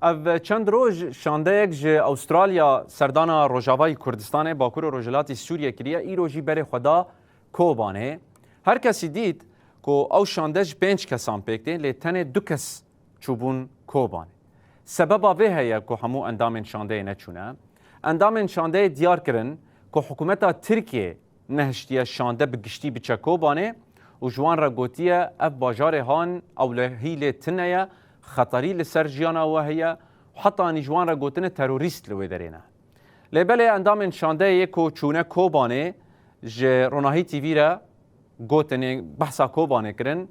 اف چند روز شاندهیک جه استرالیا سردانا روجاوای کردستان باکور روجلاتی سوریه کریه ای روجی بره خدا کوبانه هر کسی دید که او شاندهج 5 کسان پکته لی تنه 2 کس چوبون کوبانه سببا به هیا که همو اندام شانده نچونه اندام شانده دیار کرن که حکومت ترکیه نهشتیه شانده بگشتی بچه کوبانه و جوان را گوتیه اف باجار هان او لهیل تنه خطری لسر جیانا وهي وحتى اني جوان را گوتنه تروریست لوی درینه لبله اندام شانده یکو چونه کوبانه جه روناهی تیوی را گوتنه بحثا کوبانه کرن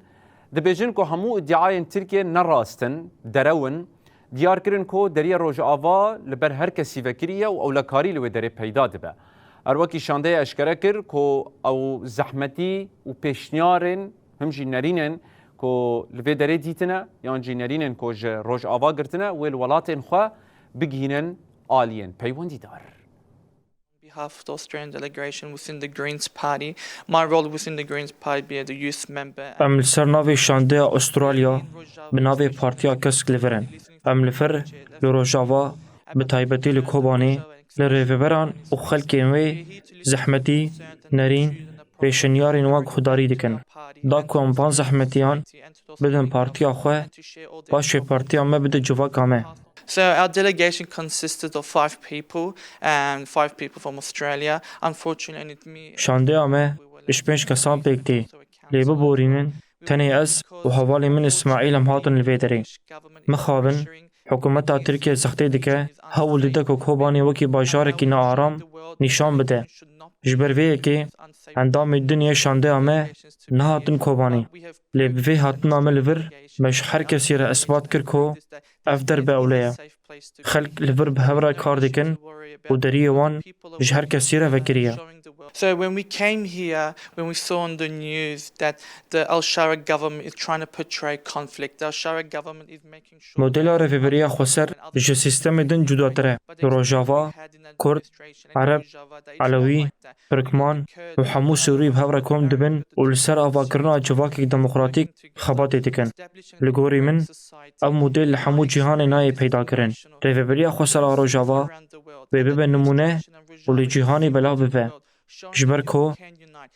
دبیجن که همو ادعای ترکیه نراستن درون دیار کرن که دری روژ آوا لبر هر کسی وکریه و اولکاری لوی دری پیدا دبه اروکی شانده اشکره کر که او زحمتی و پیشنیارن همجی نرینن که لوی دری دیتنه یا جینرینن که جه روژ آوا گرتنه و الولاتین خواه بگینن آلین پیوندی دار. Behalf of the Australian delegation within the Greens Party, my role within the Greens Party be as a youth member. ام لسر ناوی شانده استرالیا به ناوی پارتیا کسک لورن ام لفر لروجاوا به تایبتی لکوبانی لریوبران و خلکینوی زحمتی نرین پیشنیارین واق خداری دکن دا کم پان زحمتیان بدن پارتیا خواه باشه پارتیا ما بده جوا کامه. So our delegation consisted of 5 people and 5 people from Australia. Unfortunately, شانده آمه اش 5 کسان پیکتی لیبه بورینن تنی از و حوالی من اسماعیل هم هاتن الویدری مخابن حکومت ترکیه سختی دکه هول دیده که کوبانی وکی باجاره کی ناآرام نشان بده جبرویه که اندام دنیا شانده آمه نهاتن کوبانی لیبه هاتن آمه لور مش هر کسی را اثبات کر که افدر به اولیه خلق لور به هورا کار دکن و دریه وان جه هر کسی را وکریه. So when we came here, when we saw on the news that the Al-Shara government is trying to portray conflict, the Al-Shara government is making sure مدل رفیبریا خسر جه سیستم دن جدا تره روجاوا کرد عرب علوی ترکمان و همو سوری به هورا کوم دبن و لسر آوا کرنا جواکی دموکراتیک خباتی دکن لگوری من او مدل همو جهان نای پیدا کرن رفیبریا خسر روجاوا به به نمونه و لجهانی بلا ببه جبر کو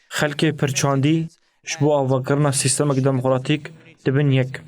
خلق پرچاندی شبو آوا کرنا سیستم دموکراتیک دبن یک